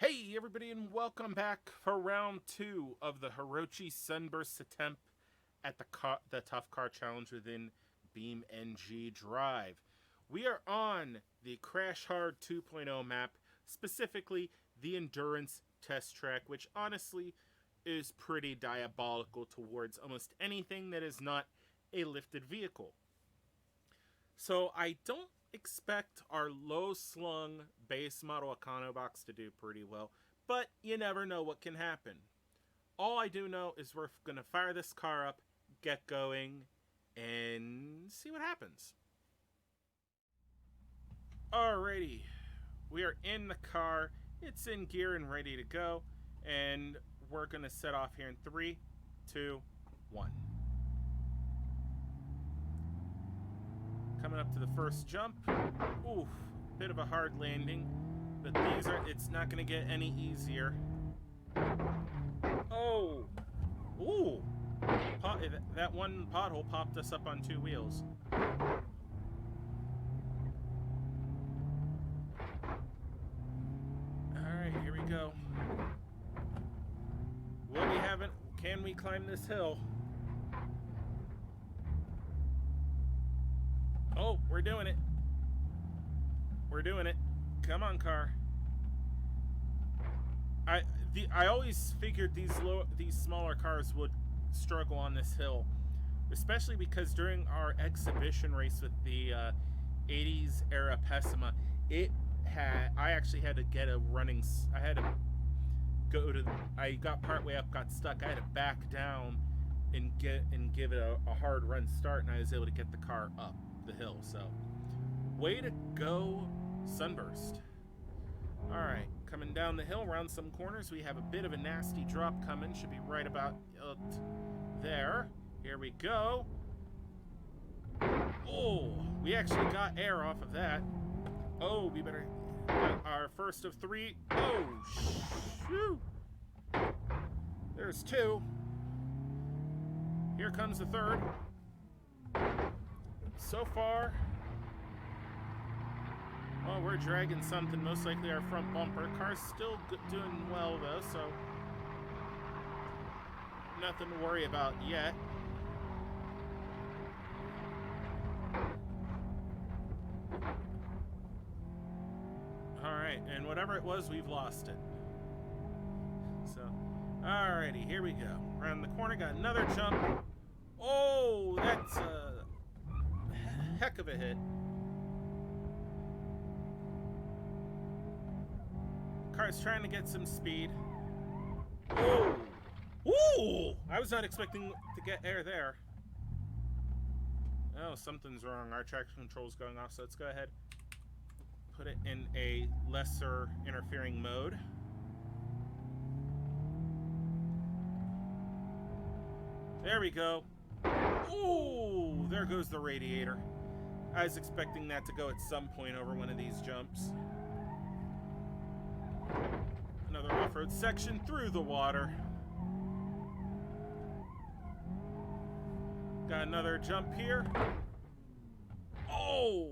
Hey everybody, and welcome back for round 2 of the Hirochi Sunburst attempt at the Tough Car Challenge within BeamNG.drive. We are on the Crash Hard 2.0 map, specifically the Endurance Test Track, which honestly is pretty diabolical towards almost anything that is not a lifted vehicle. So I don't expect our low-slung base model Econo box to do pretty well, but you never know what can happen. All I do know is we're going to fire this car up, get going, and see what happens. Alrighty, we are in the car, it's in gear and ready to go, and we're going to set off here in 3, 2, 1. Coming up to the first jump. Oof, bit of a hard landing. But it's not going to get any easier. Oh! Ooh! That one pothole popped us up on 2 wheels. Alright, here we go. Can we climb this hill? Oh, we're doing it. We're doing it. Come on, car. I always figured these smaller cars would struggle on this hill, especially because during our exhibition race with the 80s era Pessima, I actually had to get a running. I had to go to. I got partway up, got stuck. I had to back down and give it a hard run start, and I was able to get the car up the hill. So way to go, Sunburst. Alright, coming down the hill around some corners, we have a bit of a nasty drop coming. Should be right about there. Here we go. Oh, we actually got air off of that. Oh, we better get our first of 3. Oh, shoot. There's 2. Here comes the 3rd. So far, well, we're dragging something, most likely our front bumper. Car's still doing well, though, so nothing to worry about yet. Alright, and whatever it was, we've lost it. So, alrighty, here we go. Around the corner, got another jump. Oh, that's a heck of a hit. Car's trying to get some speed. Oh! Ooh! I was not expecting to get air there. Oh, something's wrong. Our traction control's going off, so let's go ahead. Put it in a lesser interfering mode. There we go. Ooh! There goes the radiator. I was expecting that to go at some point over one of these jumps. Another off-road section through the water. Got another jump here. Oh!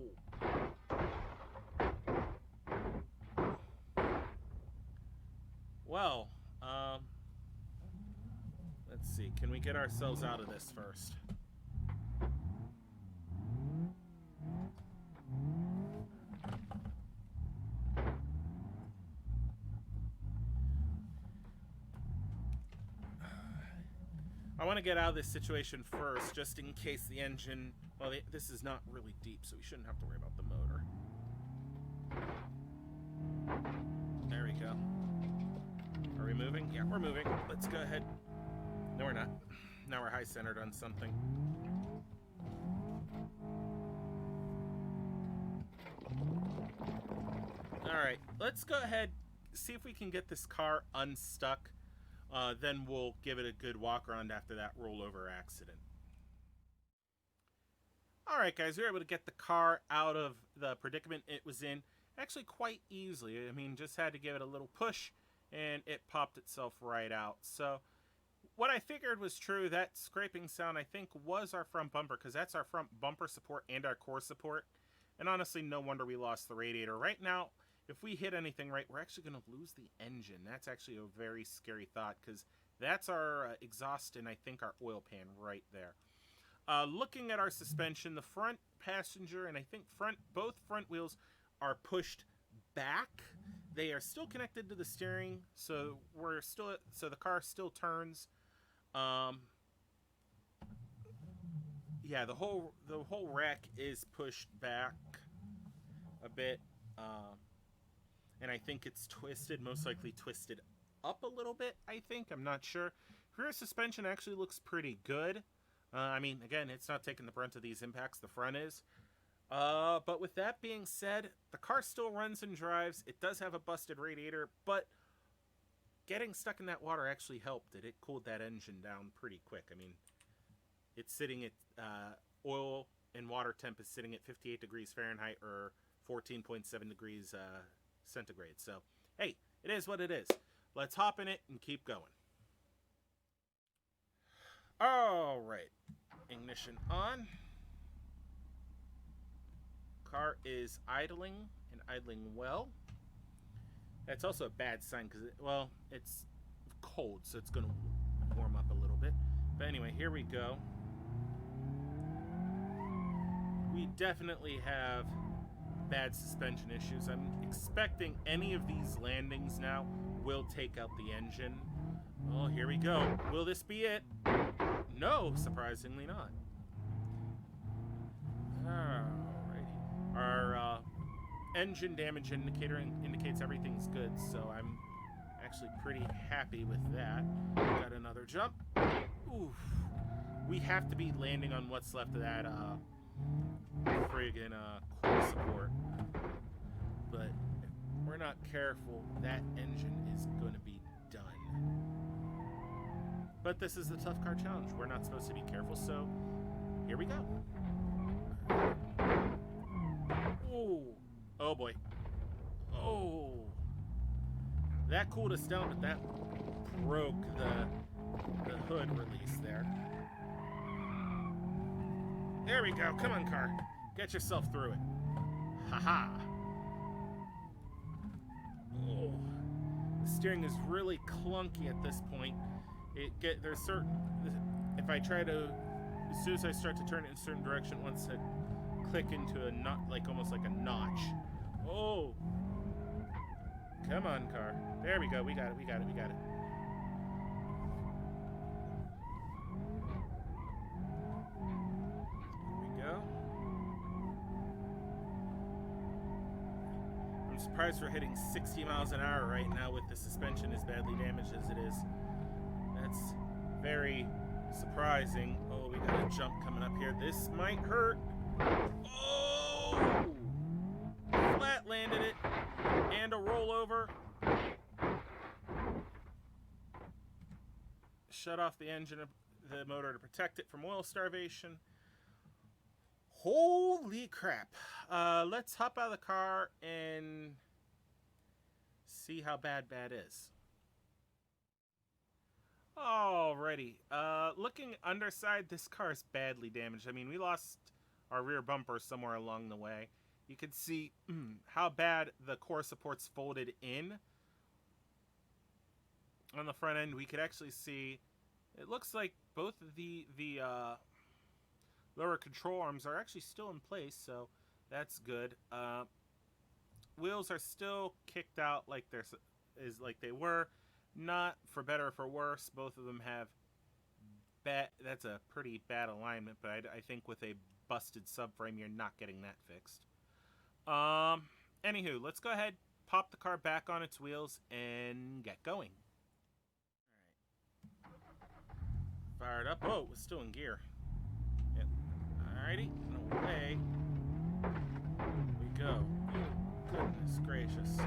Well, let's see. Can we get ourselves out of this first? I want to get out of this situation first, just in case the engine... Well, this is not really deep, so we shouldn't have to worry about the motor. There we go. Are we moving? Yeah, we're moving. Let's go ahead. No, we're not. Now we're high-centered on something. Alright, let's go ahead, see if we can get this car unstuck. Then we'll give it a good walk around after that rollover accident. Alright guys, we were able to get the car out of the predicament it was in actually quite easily. I mean, just had to give it a little push and it popped itself right out. So what I figured was true. That scraping sound, I think, was our front bumper, because that's our front bumper support and our core support. And honestly, no wonder we lost the radiator. Right now, if we hit anything right, we're actually going to lose the engine. That's actually a very scary thought, because that's our exhaust and I think our oil pan right there. Looking at our suspension, the front passenger and I think both front wheels are pushed back. They are still connected to the steering, so the car still turns. Yeah, the whole rack is pushed back a bit, and I think it's twisted, most likely twisted up a little bit. I think, I'm not sure. Rear suspension actually looks pretty good. I mean, again, it's not taking the brunt of these impacts. The front is. But with that being said, the car still runs and drives. It does have a busted radiator, but getting stuck in that water actually helped it. It cooled that engine down pretty quick. I mean, it's sitting at oil and water temp is sitting at 58 degrees Fahrenheit or 14.7 degrees centigrade. So, hey, it is what it is. Let's hop in it and keep going. All right, ignition on. Car is idling and idling well. That's also a bad sign because, well, it's cold, so it's going to warm up a little bit. But anyway, here we go. We definitely have bad suspension issues. I'm expecting any of these landings now will take out the engine. Oh, here we go. Will this be it? No, surprisingly not. Alrighty. Our engine damage indicator indicates everything's good, so I'm actually pretty happy with that. Got another jump. Oof. We have to be landing on what's left of that friggin' core support. But if we're not careful, that engine is going to be done. But this is the Tough Car Challenge. We're not supposed to be careful, so here we go. Oh, oh boy. Oh. That cooled us down, but that broke the hood release there. There we go. Come on, car. Get yourself through it. Haha. Oh. The steering is really clunky at this point. There's certain, if I try to, as soon as I start to turn it in a certain direction, it wants to click into a knot, like almost like a notch. Oh. Come on, car. There we go. We got it. We got it. We got it. Here we go. I'm surprised we're hitting 60 miles an hour right now with the suspension as badly damaged as it is. That's very surprising. Oh, we got a jump coming up here. This might hurt. Oh! Flat landed it. And a rollover. Shut off the engine, the motor to protect it from oil starvation. Holy crap. Let's hop out of the car and see how bad is. Alrighty. Looking underside, this car is badly damaged. I mean, we lost our rear bumper somewhere along the way. You can see how bad the core support's folded in. On the front end, we could actually see, it looks like both of the lower control arms are actually still in place, so that's good. Wheels are still kicked out like they were. Not for better or for worse. Both of them have that's a pretty bad alignment, but I think with a busted subframe, you're not getting that fixed. Anywho, let's go ahead, pop the car back on its wheels, and get going. Alright. Fired up. Oh, it was still in gear. Yep. Alrighty, and away we go. Oh, goodness gracious.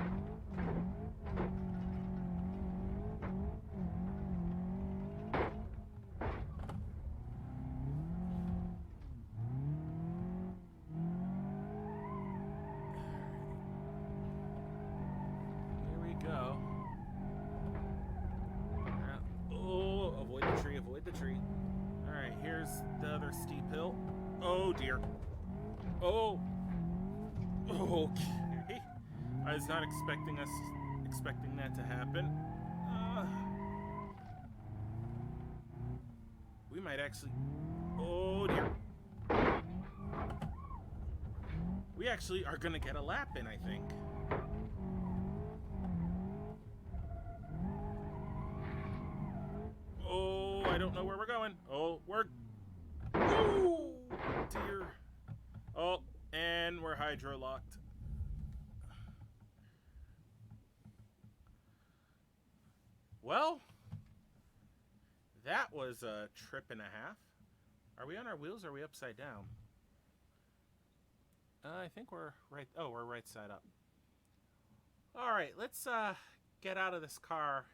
I I was not expecting that to happen. We might actually... Oh, dear. We actually are going to get a lap in, I think. Oh, I don't know where we're going. Oh, we're... Oh, dear. Oh, and we're hydro-locked. Well, that was a trip and a half. Are we on our wheels or are we upside down? I think we're right... Oh, we're right side up. All right, let's get out of this car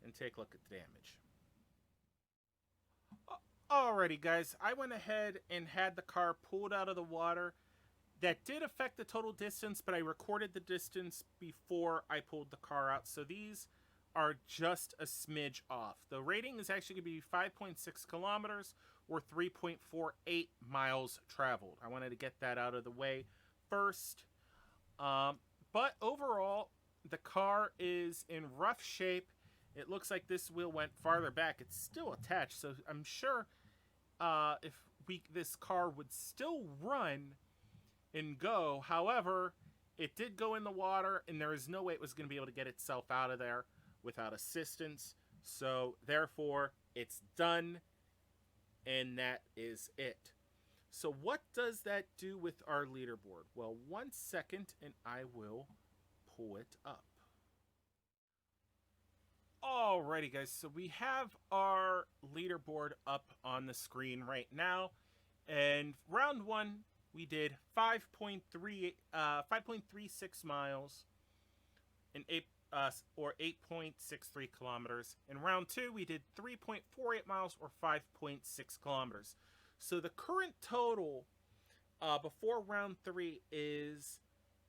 and take a look at the damage. Alrighty, guys, I went ahead and had the car pulled out of the water. That did affect the total distance, but I recorded the distance before I pulled the car out, so these are just a smidge off. The rating is actually going to be 5.6 kilometers or 3.48 miles traveled. I wanted to get that out of the way first. But overall, the car is in rough shape. It looks like this wheel went farther back. It's still attached, so I'm sure this car would still run and go. However, it did go in the water, and there is no way it was going to be able to get itself out of there without assistance. So, therefore, it's done, and that is it. So, what does that do with our leaderboard? Well, 1 second, and I will pull it up. Alrighty, guys, so we have our leaderboard up on the screen right now, and round 1 we did 5.36 miles and 8.63 kilometers. In round 2 we did 3.48 miles or 5.6 kilometers. So the current total before round 3 is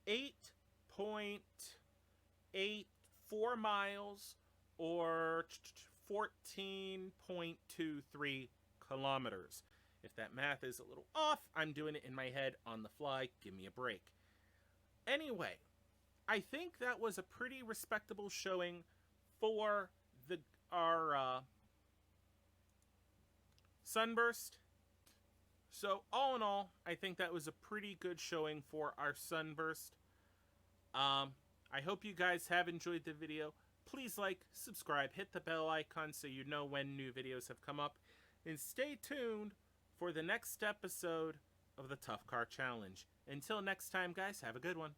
8.84 miles or 14.23 kilometers. If that math is a little off, I'm doing it in my head on the fly. Give me a break. Anyway, I think that was a pretty respectable showing for our Sunburst. So all in all, I think that was a pretty good showing for our Sunburst. I hope you guys have enjoyed the video. Please like, subscribe, hit the bell icon so you know when new videos have come up. And stay tuned for the next episode of the Tough Car Challenge. Until next time, guys, have a good one.